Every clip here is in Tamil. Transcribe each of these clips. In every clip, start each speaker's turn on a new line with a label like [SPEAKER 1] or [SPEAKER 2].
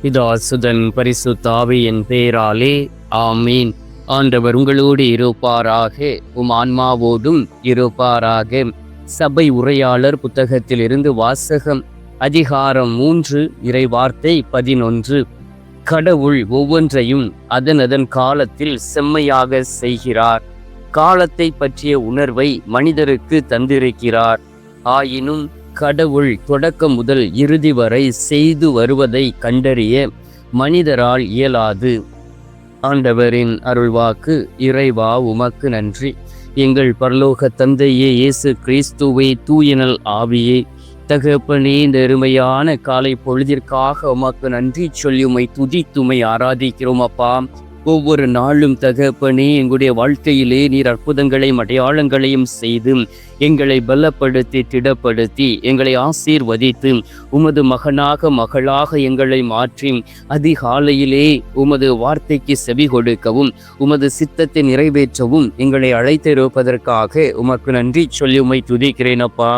[SPEAKER 1] இதோ சுதன் பரிசுத்த ஆவியின் பேராலே ஆமீன். ஆண்டவர் உங்களோடு இருப்பாராக, ஆன்மாவோடும் இருப்பாராக. சபை உரையாளர் புத்தகத்திலிருந்து வாசகம். அதிகாரம் 3, இறைவார்த்தை 11. கடவுள் ஒவ்வொன்றையும் அதன் காலத்தில் செம்மையாக செய்கிறார். காலத்தை பற்றிய உணர்வை மனிதருக்கு தந்திருக்கிறார். ஆயினும் கடவுள் தொடக்கம் முதல் இறுதி வரை செய்து வருவதை கண்டறிய மனிதரால் இயலாது. ஆண்டவரின் அருள்வாக்கு. இறைவா உமக்கு நன்றி. எங்கள் பரலோக தந்தையே, இயேசு கிறிஸ்துவே, தூயனல் ஆவியே, தகப்பனே, இந்த அருமையான காலை பொழுதிற்காக உமக்கு நன்றி சொல்லி உம்மை துதித்துமை ஆராதிக்கிறோம் அப்பா. ஒவ்வொரு நாளும் தகப்பனே, எங்களுடைய வாழ்க்கையிலே நீர் அற்புதங்களையும் அடையாளங்களையும் செய்து எங்களை பலப்படுத்தி திடப்படுத்தி எங்களை ஆசீர்வதித்து உமது மகனாக மகளாக எங்களை மாற்றி அதிகாலையிலே உமது வார்த்தைக்கு செவி கொடுக்கவும் உமது சித்தத்தை நிறைவேற்றவும் எங்களை அழைத்திருப்பதற்காக உமக்கு நன்றி சொல்லி உம்மை துதிக்கிறேன் அப்பா.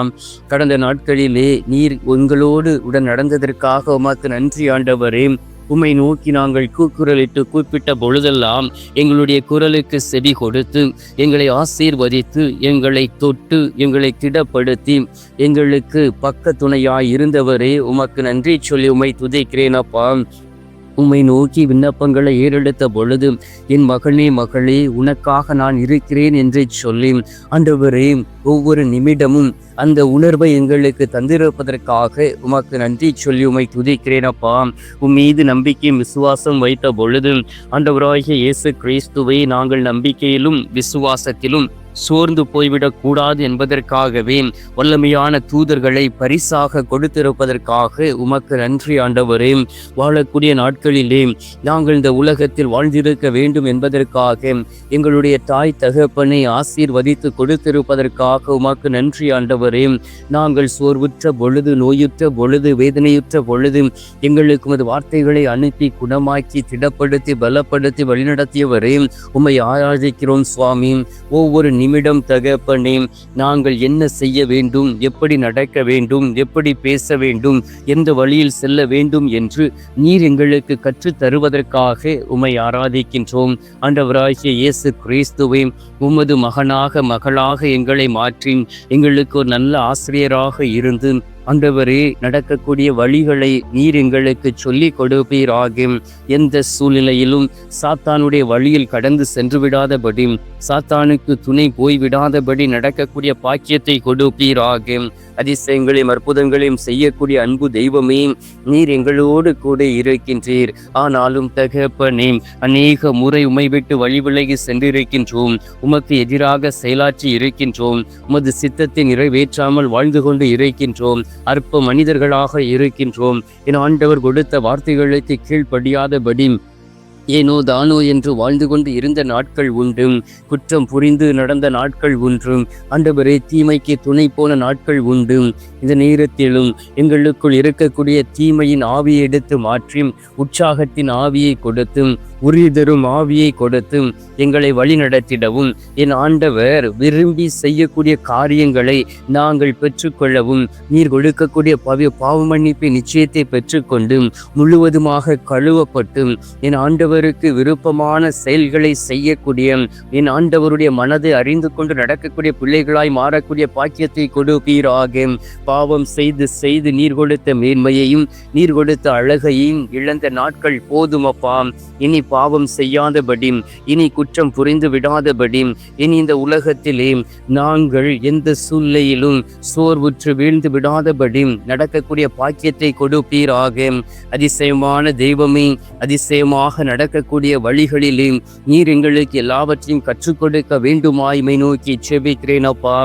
[SPEAKER 1] கடந்த நாட்களிலே நீர் உங்களோடு உடன் நடந்ததற்காக உமக்கு நன்றி ஆண்டவரே. உம்மை நோக்கி நாங்கள் கூக்குரலிட்டு கூப்பிட்ட பொழுதெல்லாம் எங்களுடைய குரலுக்கு செவி கொடுத்து எங்களை ஆசீர்வதித்து எங்களை தொட்டு எங்களை திடப்படுத்தி எங்களுக்கு பக்க துணையாய் இருந்தவரே, உமக்கு நன்றி சொல்லி உம்மை துதிக்கிறேன் அப்பா. உம்மை நோக்கி விண்ணப்பங்களை ஏறெடுத்த பொழுது என் மகனே மகளே, உனக்காக நான் இருக்கிறேன் என்று சொல்லி ஆண்டவரே ஒவ்வொரு நிமிடமும் அந்த உணர்வை எங்களுக்கு தந்திருப்பதற்காக உமக்கு நன்றி சொல்லி உம்மை துதிக்கிறேன் அப்பா. மீது நம்பிக்கையும் விசுவாசம் வைத்த பொழுது ஆண்டவராகிய இயேசு கிறிஸ்துவை நாங்கள் நம்பிக்கையிலும் விசுவாசத்திலும் சோர்ந்து போய்விடக் கூடாது என்பதற்காகவே வல்லமையான தூதர்களை பரிசாக கொடுத்திருப்பதற்காக உமக்கு நன்றி ஆண்டவரே. வாழக்கூடிய நாட்களிலே நாங்கள் இந்த உலகத்தில் வாழ்ந்திருக்க வேண்டும் என்பதற்காக எங்களுடைய தாய் தகப்பனை ஆசீர்வதித்து கொடுத்திருப்பதற்காக உமக்கு நன்றி ஆண்டவரே. நாங்கள் சோர்வுற்ற பொழுது, நோயுற்ற பொழுது, வேதனையுற்ற பொழுது எங்களுக்கு உமது வார்த்தைகளை அனுப்பி குணமாக்கி திடப்படுத்தி பலப்படுத்தி வழிநடத்தியவரே, உம்மை ஆராதிக்கிறோம் சுவாமி. ஒவ்வொரு நிமிடம் தகப்பனே, நாங்கள் என்ன செய்ய வேண்டும், எப்படி நடக்க வேண்டும், எப்படி பேச வேண்டும், எந்த வழியில் செல்ல வேண்டும் என்று நீர் எங்களுக்கு கற்றுத் தருவதற்காக உம்மை ஆராதிக்கின்றோம். ஆண்டவராகிய இயேசு கிறிஸ்துவே, உமது மகனாக மகளாக எங்களை மாற்றி எங்களுக்கு ஒரு நல்ல ஆசிரியராக இருந்து ஆண்டவரே நடக்கக்கூடிய வழிகளை நீர் எங்களுக்கு சொல்லி கொடுப்பீராக. எந்த சூழ்நிலையிலும் சாத்தானுடைய வழியில் கடந்து சென்று விடாதபடி, சாத்தானுக்கு துணை போய்விடாதபடி நடக்கக்கூடிய பாக்கியத்தை கொடுப்பீராக. அதிசயங்களையும் அற்புதங்களையும் செய்யக்கூடிய அன்பு தெய்வமே, நீர் எங்களோடு கூட இருக்கின்றீர். ஆனாலும் தகப்பனே, அநேக முறை உம்மை விட்டு வழி விலகி சென்றிருக்கின்றோம். உமக்கு எதிராக செயலாற்றி இருக்கின்றோம். உமது சித்தத்தை நிறைவேற்றாமல் வாழ்ந்து கொண்டு இருக்கின்றோம். அற்ப மனிதர்களாக இருக்கின்றோம். என் ஆண்டவர் கொடுத்த வார்த்தைகளுக்கு கீழ்ப்படியாதபடி ஏனோ தானோ என்று வாழ்ந்து கொண்டு இருந்த நாட்கள் உண்டு. குற்றம் புரிந்து நடந்த நாட்கள் உண்டு. ஆண்டவரே, தீமைக்கு துணை போன நாட்கள் உண்டு. இந்த நேரத்திலும் எங்களுக்குள் இருக்கக்கூடிய தீமையின் ஆவியை எடுத்து மாற்றி உற்சாகத்தின் ஆவியை கொடுத்து உறுதி தரும் ஆவியை கொடுத்து எங்களை வழி நடத்திடவும், என் ஆண்டவர் விரும்பி செய்யக்கூடிய காரியங்களை நாங்கள் பெற்றுக்கொள்ளவும், நீர் கொடுக்கக்கூடிய பாவ மன்னிப்பை நிச்சயத்தை பெற்றுக்கொண்டு முழுவதுமாக கழுவப்பட்டு என் ஆண்டவருக்கு விருப்பமான செயல்களை செய்யக்கூடிய, என் ஆண்டவருடைய மனதை அறிந்து கொண்டு நடக்கக்கூடிய பிள்ளைகளாய் மாறக்கூடிய பாக்கியத்தை கொடுப்பீராக. பாவம் செய்து செய்து நீர் கொடுத்த மேன்மையையும் நீர் கொடுத்த அழகையும் இழந்த நாட்கள் போதுமப்பா. இனி பாவம் செய்யாதபடி, இனி குற்றம் புரிந்து விடாதபடி, இனி இந்த உலகத்திலே நாங்கள் எந்த சூழ்நிலையிலும் சோர்வுற்று வீழ்ந்து விடாதபடி நடக்கக்கூடிய பாக்கியத்தை கொடுப்பீராக. அதிசயமான தெய்வமே, அதிசயமாக நடக்கக்கூடிய வழிகளிலே நீர் எங்களுக்கு எல்லாவற்றையும் கற்றுக் கொடுக்க வேண்டுமாய்மை நோக்கி செபிக்கிறேன் அப்பா.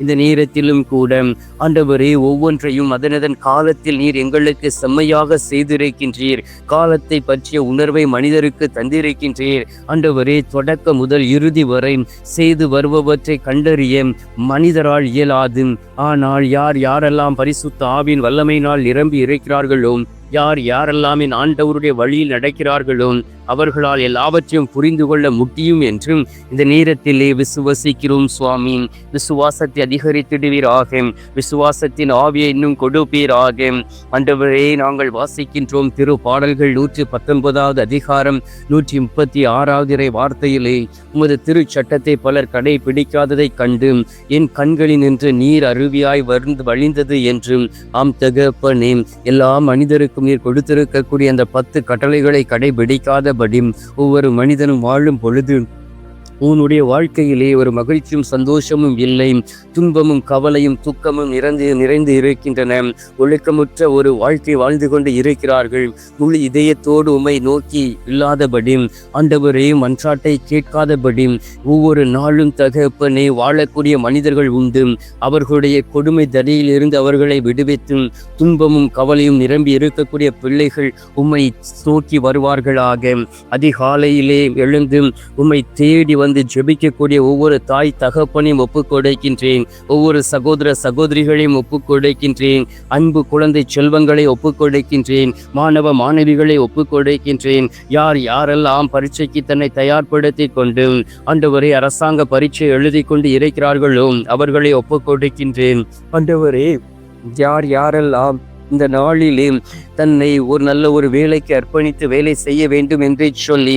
[SPEAKER 1] இந்த நேரத்திலும் கூட ஆண்டவரே, ஒவ்வொன்றையும் அதனதன் காலத்தில் நீர் எங்களுக்கு செம்மையாக செய்திருக்கின்றீர். காலத்தை பற்றிய உணர்வை மனிதருக்கு தந்திருக்கின்றீர். ஆண்டவரே, தொடக்க முதல் இறுதி வரை செய்து வருபவற்றை கண்டறிய மனிதரால் இயலாது. ஆனால் யாரெல்லாம் பரிசுத்த ஆவியின் வல்லமையினால் நிரம்பி இருக்கிறார்களோ யார் யாரெல்லாம் என் ஆண்டவருடைய வழியில் நடக்கிறார்களோ அவர்களால் எல்லாவற்றையும் புரிந்து கொள்ள முடியும் என்றும் இந்த நேரத்திலே விசுவசிக்கிறோம் சுவாமி. விசுவாசத்தை அதிகரித்திடுவீராக, விசுவாசத்தின் ஆவியை இன்னும் கொடுப்பீராக. ஆண்டவரே, நாங்கள் வாசிக்கின்றோம் திருப்பாடல்கள் 119 அதிகாரம் 136 இறை வார்த்தையிலே, உமது திருச்சட்டத்தை பலர் கடைபிடிக்காததை கண்டு என் கண்களில் நின்று நீர் அருவியாய் வழிந்தது என்றும். ஆம் தகப்பனே, எல்லா மனிதருக்கும் நீர் கொடுத்திருக்கக்கூடிய அந்த 10 கட்டளைகளை கடைபிடிக்காதபடி ஒவ்வொரு மனிதனும் வாழும் பொழுது உன்னுடைய வாழ்க்கையிலே ஒரு மகிழ்ச்சியும் சந்தோஷமும் இல்லை, துன்பமும் கவலையும் துக்கமும் நிறைந்து இருக்கின்றன. ஒழுக்கமுற்ற ஒரு வாழ்க்கை வாழ்ந்து கொண்டு இருக்கிறார்கள். முழு இதயத்தோடு உம்மை நோக்கி இல்லாதபடி, ஆண்டவரே மன்றாட்டை கேட்காதபடி ஒவ்வொரு நாளும் தகப்பனே வாழக்கூடிய மனிதர்கள் உண்டு. அவர்களுடைய கொடுமை தடையிலிருந்து அவர்களை விடுவித்து துன்பமும் கவலையும் நிரம்பி இருக்கக்கூடிய பிள்ளைகள் உம்மை நோக்கி வருவார்களாக. அதிகாலையிலே எழுந்து உம்மை தேடி வந்து ஜெபிக்கக்கூடிய ஒவ்வொரு தாய் தகப்பனையும் ஒப்புக்கொடுக்கின்றேன். ஒவ்வொரு சகோதர சகோதரிகளையும் ஒப்புக்கொடுக்கின்றேன். அன்பு குழந்தை செல்வங்களை ஒப்புக்கொடுக்கின்றேன். மாணவ மாணவிகளை ஒப்புக்கொடுக்கின்றேன். யாரெல்லாம் பரீட்சைக்கு தன்னை தயார்படுத்தி கொண்டு ஆண்டவரே அரசாங்க பரீட்சை எழுதி கொண்டு இருக்கிறார்களோ அவர்களை ஒப்புக்கொடுக்கின்றேன். ஆண்டவரே, யாரெல்லாம் இந்த நாளிலே தன்னை ஒரு நல்ல ஒரு வேலைக்கு அர்ப்பணித்து வேலை செய்ய வேண்டும் என்று சொல்லி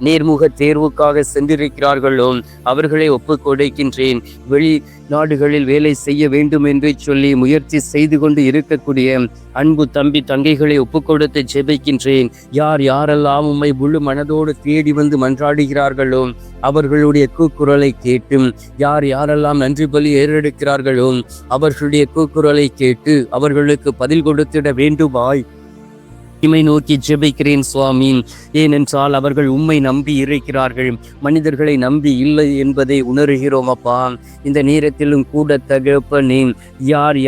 [SPEAKER 1] நேர்முக தேர்வுக்காக சென்றிருக்கிறார்களோ அவர்களை ஒப்புக்கொடுக்கின்றேன். வெளிநாடுகளில் வேலை செய்ய வேண்டும் என்று சொல்லி முயற்சி செய்து கொண்டு இருக்கக்கூடிய அன்பு தம்பி தங்கைகளை ஒப்புக்கொடுத்து ஜெபிக்கின்றேன். யாரெல்லாம் உம்மை முழு மனதோடு தேடி வந்து மன்றாடுகிறார்களோ அவர்களுடைய கூக்குரலை கேட்டும், யாரெல்லாம் நன்றி பலி ஏறெடுக்கிறார்களோ அவர்களுடைய கூக்குரலை கேட்டு அவர்களுக்கு பதில் கொடுத்திட வேண்டுமாய் இமை நோக்கி ஜெபிக்கிறேன் சுவாமி. ஏனென்றால் அவர்கள் உம்மை நம்பி இருக்கிறார்கள், மனிதர்களை நம்பி இல்லை என்பதை உணர்கிறோம் அப்பா. இந்த நேரத்திலும் கூட தகப்பனே,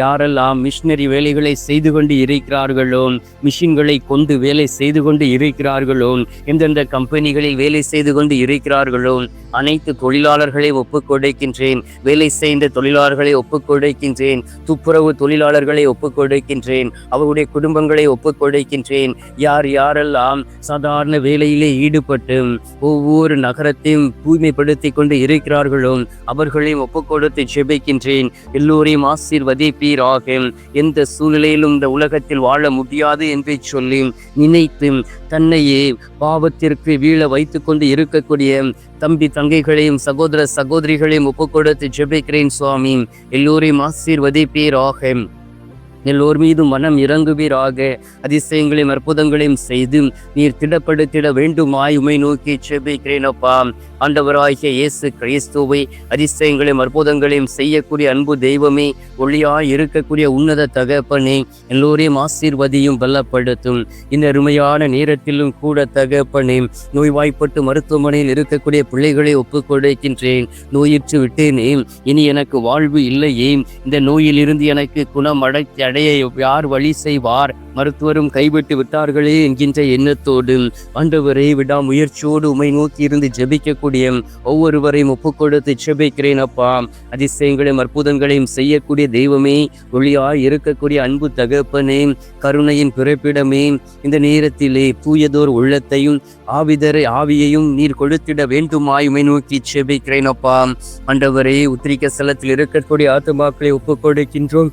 [SPEAKER 1] யாரெல்லாம் மிஷினரி வேலைகளை செய்து கொண்டு இருக்கிறார்களோ, மிஷின்களை கொண்டு வேலை செய்து கொண்டு இருக்கிறார்களோ, எந்தெந்த கம்பெனிகளில் வேலை செய்து கொண்டு இருக்கிறார்களோ அனைத்து தொழிலாளர்களை ஒப்புக்கொடுக்கின்றேன். வேலை செய்த தொழிலாளர்களை ஒப்புக்கொடுக்கின்றேன். துப்புரவு தொழிலாளர்களை ஒப்புக்கொடுக்கின்றேன். அவருடைய குடும்பங்களை ஒப்புக்கொடுக்கின்றேன். யாரெல்லாம் சாதாரண வேலையிலே ஈடுபட்டு ஒவ்வொரு நகரத்தையும் தூய்மைப்படுத்தி கொண்டு இருக்கிறார்களோ அவர்களையும் ஒப்புக்கொடுத்து ஜெபிக்கின்றேன். எல்லோரையும் ஆசீர்வதிப்பீராக. எந்த சூழ்நிலையிலும் இந்த உலகத்தில் வாழ முடியாது என்று சொல்லி நினைத்து தன்னையே பாவத்திற்கு வீழ வைத்து கொண்டு இருக்கக்கூடிய தம்பி தங்கைகளையும் சகோதர சகோதரிகளையும் ஒப்புக்கொடுத்து ஜெபிக்கிறேன் சுவாமி. எல்லோரையும் ஆசீர்வதிப்பீராக. எல்லோர் மீதும் மனம் இறங்குவீராக. அதிசயங்களையும் அற்புதங்களையும் செய்து நீர் திடப்படுத்திட வேண்டுமாய் உம்மை நோக்கி ஜெபிக்கிறேன் அப்பா. ஆண்டவராகிய இயேசு கிறிஸ்துவை அதிசயங்களையும் அற்புதங்களையும் செய்யக்கூடிய அன்பு தெய்வமே, ஒளியாய் இருக்கக்கூடிய உன்னத தகப்பனே, எல்லோரையும் ஆசீர்வதியும் பலப்படுத்தும். இந்த அருமையான நேரத்திலும் கூட தகப்பனே, நோய்வாய்ப்பட்டு மருத்துவமனையில் இருக்கக்கூடிய பிள்ளைகளை ஒப்புக்கொடுக்கின்றேன். நோயிற்று விட்டேனே, இனி எனக்கு வாழ்வு இல்லையே, இந்த நோயில் இருந்து எனக்கு குணம் அடைய யார் வழி செய்வார், மருத்துவரும் கைவிட்டு விட்டார்களே என்கின்ற எண்ணத்தோடு ஆண்டவரை விடாமுயற்சியோடு உம்மை நோக்கி இருந்து ஜெபிக்கக்கூடிய ஒவ்வொருவரையும் ஒப்புக்கொடுத்து ஜெபிக்கிறேன் அப்பா. அதிசயங்களையும் அற்புதங்களையும் செய்யக்கூடிய தெய்வமே, ஒளியாய் இருக்கக்கூடிய அன்பு தகப்பனே, கருணையின் பிறப்பிடமே, இந்த நேரத்திலே தூயதோர் உள்ளத்தையும் ஆவியையும் நீர் கொடுத்திட வேண்டுமாய் உம்மை நோக்கி ஜெபிக்கிறேன் அப்பா. ஆண்டவரே, உத்திரிக்க ஸ்தலத்தில் இருக்கக்கூடிய ஆத்துமாக்களை ஒப்புக்கொடுக்கின்றோம்.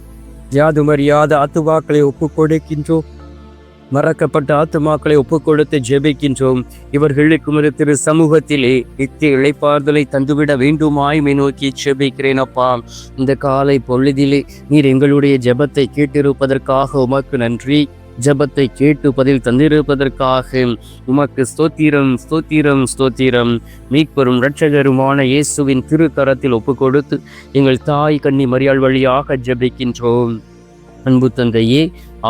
[SPEAKER 1] யாதுமறியாத ஆத்துமாக்களை ஒப்புக்கொடுக்கின்றோம். மறக்கப்பட்ட ஆத்துமாக்களை ஒப்புக்கொடுத்து ஜெபிக்கின்றோம். இவர்களுக்கு ஒரு திரு சமூகத்திலே நித்திய இளைப்பாறுதலை தந்துவிட வேண்டுமாய் உம்மை நோக்கி ஜெபிக்கிறேன் அப்பா. இந்த காலை பொழுதிலே நீர் எங்களுடைய ஜெபத்தை கேட்டிருப்பதற்காக உமக்கு நன்றி. ஜெபத்தை கேட்டு பதில் தந்திருப்பதற்காக உமக்கு ஸ்தோத்திரம் ஸ்தோத்திரம் ஸ்தோத்திரம். மீட்பெரும் இரட்சகருமான இயேசுவின் திருக்கரத்தில் ஒப்புக்கொடுத்து எங்கள் தாய் கன்னி மரியாள் வழியாக ஜெபிக்கின்றோம். அன்பு தந்தையே,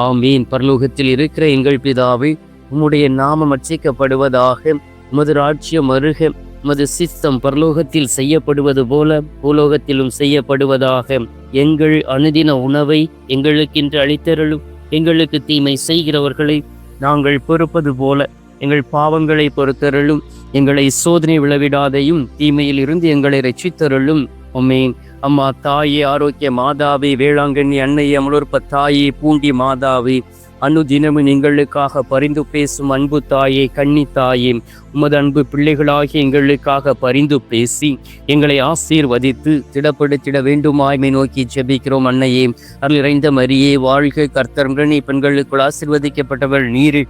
[SPEAKER 1] ஆமீன். பரலோகத்தில் இருக்கிற எங்கள் பிதாவே, உம்முடைய நாமம் அர்ச்சிக்கப்படுவதாக. உமது ராஜ்யம் வருக. உமது சித்தம் பரலோகத்தில் செய்யப்படுவது போல பூலோகத்திலும் செய்யப்படுவதாக. எங்கள் அனுதின உணவை எங்களுக்கென்று அளித்தருளும். எங்களுக்கு தீமை செய்கிறவர்களை நாங்கள் பொறுப்பது போல எங்கள் பாவங்களை பொறுத்தருளும். எங்களை சோதனை விழவிடாதையும் தீமையில் இருந்து எங்களை ரட்சித்தருளும். ஆமென். அம்மா தாயே, ஆரோக்கிய மாதாவே, வேளாங்கண்ணி அன்னையே, அமலோற்ப தாயே, பூண்டி மாதாவே, அனுதினமும் எங்களுக்காக பரிந்து பேசும் அன்பு தாயே, கன்னி தாயே, உமது அன்பு பிள்ளைகளாகிய எங்களுக்காக பரிந்து பேசி எங்களை ஆசீர்வதித்து திடப்படுத்திட வேண்டுமாய்மை நோக்கி ஜெபிக்கிறோம். அன்னையே, அருள் நிறைந்த மரியே வாழ்க, கர்த்தருடன் பெண்களுக்குள் ஆசீர்வதிக்கப்பட்டவள் நீர்,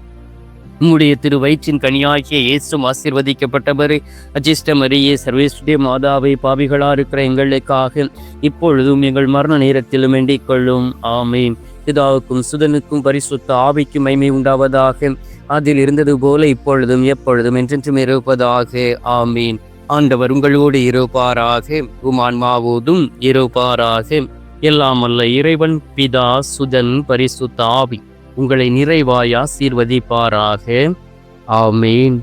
[SPEAKER 1] உம்முடைய திரு வயிற்றின் கனியாகிய இயேசுவும் ஆசீர்வதிக்கப்பட்டவர். அஜிஷ்ட மரியே, சர்வேஸ்வரிய மாதாவை, பாவிகளா இருக்கிற எங்களுக்காக இப்பொழுதும் எங்கள் மரண நேரத்திலும் வேண்டிக் கொள்ளும். ஆமேன். பிதாவுக்கும் சுதனுக்கும் பரிசுத்த ஆவிக்கும் மகிமை உண்டாவதாக. அதில் இருந்தது போல இப்பொழுதும் எப்பொழுதும் என்றென்றும் இருப்பதாக. ஆமீன். ஆண்டவர் உங்களோடு இருப்பாராக, ஆன்மாவோடும் இருப்பாராக. எல்லாம் அல்ல இறைவன் பிதா, சுதன், பரிசுத்த ஆவி உங்களை நிறைவாய் ஆசீர்வதிப்பாராக. ஆமீன்.